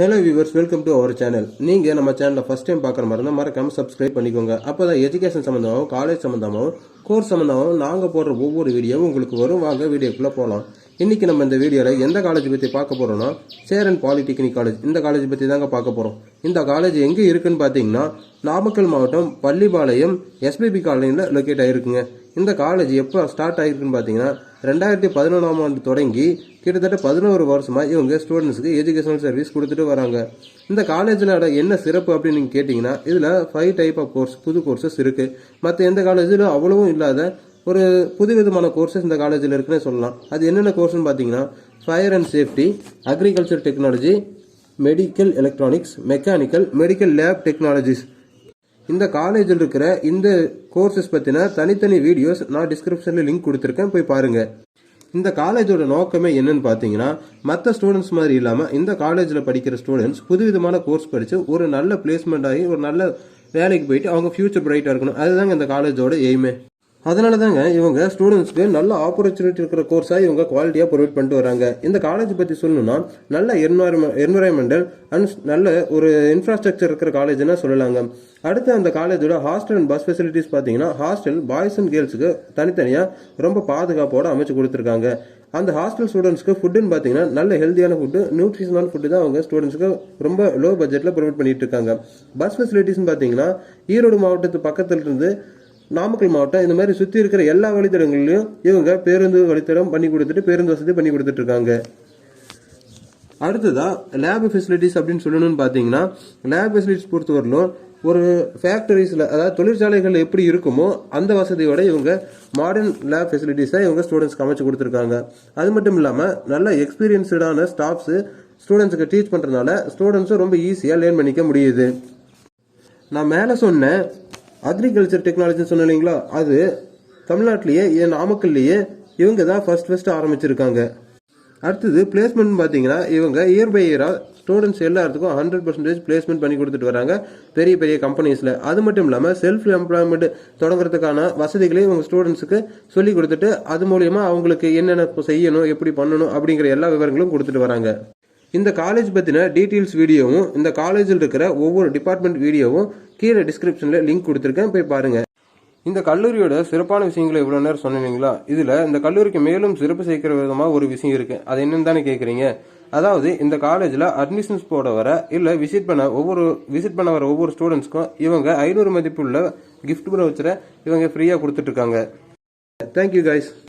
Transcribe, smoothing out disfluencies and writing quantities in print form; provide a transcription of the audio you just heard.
Hello viewers, welcome to our channel. நீங்க நம்ம சேனலை ஃபர்ஸ்ட் டைம் பார்க்குற மாதிரி இருந்தால் மறக்காம சப்ஸ்கிரைப் பண்ணிக்கோங்க. அப்போதான் எஜுகேஷன் சம்மந்தமாகவும் காலேஜ் சம்மந்தமாகவும் கோர்ஸ் சம்மந்தமாகவும் நாங்கள் போடுற ஒவ்வொரு வீடியோவும் உங்களுக்கு வரும். வாங்க வீடியோக்குள்ளே போகலாம். இன்னைக்கு நம்ம இந்த வீடியோவில் எந்த காலேஜ் பற்றி பார்க்க போகிறோம்னா சேரன் பாலிடெக்னிக் காலேஜ். இந்த காலேஜ் பற்றி தாங்க பார்க்க போகிறோம். இந்த காலேஜ் எங்கே இருக்குன்னு பார்த்தீங்கன்னா நாமக்கல் மாவட்டம் பள்ளிப்பாளையம் எஸ்பிபி காலனியில் லொக்கேட் ஆகிருக்குங்க. இந்த காலேஜ் எப்போ ஸ்டார்ட் ஆகிருக்குன்னு பார்த்தீங்கன்னா 2011ஆம் ஆண்டு தொடங்கி கிட்டத்தட்ட 11 வருஷமாக இவங்க ஸ்டூடெண்ட்ஸுக்கு எஜுகேஷனல் சர்வீஸ் கொடுத்துட்டு வராங்க. இந்த காலேஜில் என்ன சிறப்பு அப்படின்னு நீங்கள் கேட்டிங்கன்னா இதில் 5 டைப் ஆஃப் கோர்ஸ் புது கோர்சஸ் இருக்குது. மற்ற எந்த காலேஜில் அவ்வளவும் இல்லாத ஒரு புதுவிதமான கோர்சஸ் இந்த காலேஜில் இருக்குன்னு சொல்லலாம். அது என்னென்ன கோர்ஸ்னு பார்த்தீங்கன்னா fire and safety, agriculture technology, medical electronics, mechanical, medical lab technologies. இந்த காலேஜில் இருக்கிற இந்த கோர்சஸ் பற்றின தனித்தனி வீடியோஸ் நான் டிஸ்கிரிப்ஷனில் லிங்க் கொடுத்துருக்கேன், போய் பாருங்கள். இந்த காலேஜோட நோக்கமே என்னன்னு பார்த்தீங்கன்னா மற்ற ஸ்டூடெண்ட்ஸ் மாதிரி இல்லாமல் இந்த காலேஜில் படிக்கிற ஸ்டூடெண்ட்ஸ் புதுவிதமான கோர்ஸ் படித்து ஒரு நல்ல பிளேஸ்மெண்ட் ஆகி ஒரு நல்ல வேலைக்கு போயிட்டு அவங்க ஃபியூச்சர் பிரைட்டாக இருக்கணும். அதுதாங்க இந்த காலேஜோட எய்மே. அதனால தாங்க இவங்க ஸ்டூடெண்ட்ஸ்க்கு நல்ல ஆப்பர்ச்சுனிட்டி இருக்கிற கோர்ஸாக இவங்க குவாலிட்டியாக ப்ரொவைட் பண்ணிட்டு வராங்க. இந்த காலேஜ் பற்றி சொல்லணும்னா நல்ல என்வரான்மெண்டல் அண்ட் நல்ல ஒரு இன்ஃப்ராஸ்ட்ரக்சர் இருக்கிற காலேஜ்னா சொல்லலாங்க. அடுத்து அந்த காலேஜோட ஹாஸ்டல் அண்ட் பஸ் ஃபெசிலிட்டிஸ் பார்த்தீங்கன்னா ஹாஸ்டல் பாய்ஸ் அண்ட் கேர்ள்ஸுக்கு தனித்தனியாக ரொம்ப பாதுகாப்போடு அமைச்சு கொடுத்துருக்காங்க. அந்த ஹாஸ்டல் ஸ்டூடெண்ட்ஸ்க்கு ஃபுட்டுன்னு பார்த்தீங்கன்னா நல்ல ஹெல்த்தியான ஃபுட்டு, நியூட்ரிஷனான ஃபுட்டு தான் அவங்க ஸ்டூடெண்ட்ஸ்க்கு ரொம்ப லோ பட்ஜெட்டில் ப்ரொவைட் பண்ணிட்டு இருக்காங்க. பஸ் ஃபெசிலிட்டிஸ்னு பார்த்தீங்கன்னா ஈரோடு மாவட்டத்து பக்கத்துல இருந்து நாமக்கல் மாவட்டம் இந்த மாதிரி சுற்றி இருக்கிற எல்லா வழித்தடங்கள்லையும் இவங்க பேருந்து வழித்தடம் பண்ணி கொடுத்துட்டு பேருந்து வசதி பண்ணி கொடுத்துட்டு இருக்காங்க. அடுத்ததா லேப் ஃபெசிலிட்டிஸ் அப்படின்னு சொல்லணும்னு பார்த்தீங்கன்னா லேப் ஃபெசிலிட்டிஸ் பொறுத்தவரையிலும் ஒரு ஃபேக்டரிஸில் அதாவது தொழிற்சாலைகள் எப்படி இருக்குமோ அந்த வசதியோட இவங்க மாடர்ன் லேப் ஃபெசிலிட்டிஸை இவங்க ஸ்டூடெண்ட்ஸ்க்கு அமைச்சு கொடுத்துருக்காங்க. அது மட்டும் இல்லாமல் நல்ல எக்ஸ்பீரியன்ஸ்டான ஸ்டாஃப்ஸு ஸ்டூடெண்ட்ஸுக்கு டீச் பண்ணுறதுனால ஸ்டூடெண்ட்ஸும் ரொம்ப ஈஸியாக லேர்ன் பண்ணிக்க முடியுது. நான் மேலே சொன்ன அக்ரிகல்ச்சர் டெக்னாலஜின்னு சொன்னேன் இல்லைங்களா, அது தமிழ்நாட்டிலேயே நாமக்கல்லையே இவங்க தான் ஃபர்ஸ்ட் ஆரம்பிச்சிருக்காங்க. அடுத்தது பிளேஸ்மெண்ட் பார்த்தீங்கன்னா இவங்க இயர் பை இயராக ஸ்டூடெண்ட்ஸ் எல்லாத்துக்கும் 100% பிளேஸ்மெண்ட் பண்ணி கொடுத்துட்டு வராங்க பெரிய பெரிய கம்பெனிஸில். அது மட்டும் இல்லாமல் செல்ஃப் எம்ப்ளாய்மெண்ட் தொடங்குறதுக்கான வசதிகளையும் இவங்க ஸ்டூடெண்ட்ஸுக்கு சொல்லி கொடுத்துட்டு அது மூலயமா அவங்களுக்கு என்னென்ன செய்யணும் எப்படி பண்ணணும் அப்படிங்கிற எல்லா விவரங்களும் கொடுத்துட்டு வராங்க. இந்த காலேஜ் பற்றின டீட்டெயில்ஸ் வீடியோவும் இந்த காலேஜில் இருக்கிற ஒவ்வொரு டிபார்ட்மெண்ட் வீடியோவும் கீழே டிஸ்கிரிப்ஷனில் லிங்க் கொடுத்துருக்கேன், போய் பாருங்கள். இந்த கல்லூரியோட சிறப்பான விஷயங்களை இவ்வளோ நேரம் சொன்னீங்களா, இதில் இந்த கல்லூரிக்கு மேலும் சிறப்பு சேர்க்கிற விதமாக ஒரு விஷயம் இருக்குது. அது என்னன்னு தானே கேட்குறீங்க. அதாவது இந்த காலேஜில் அட்மிஷன்ஸ் போட வர இல்லை விசிட் பண்ண வர ஒவ்வொரு ஸ்டூடெண்ட்ஸ்க்கும் இவங்க 500 மதிப்புள்ள கிஃப்ட் வவுச்சரை இவங்க ஃப்ரீயாக கொடுத்துட்ருக்காங்க. Thank you guys.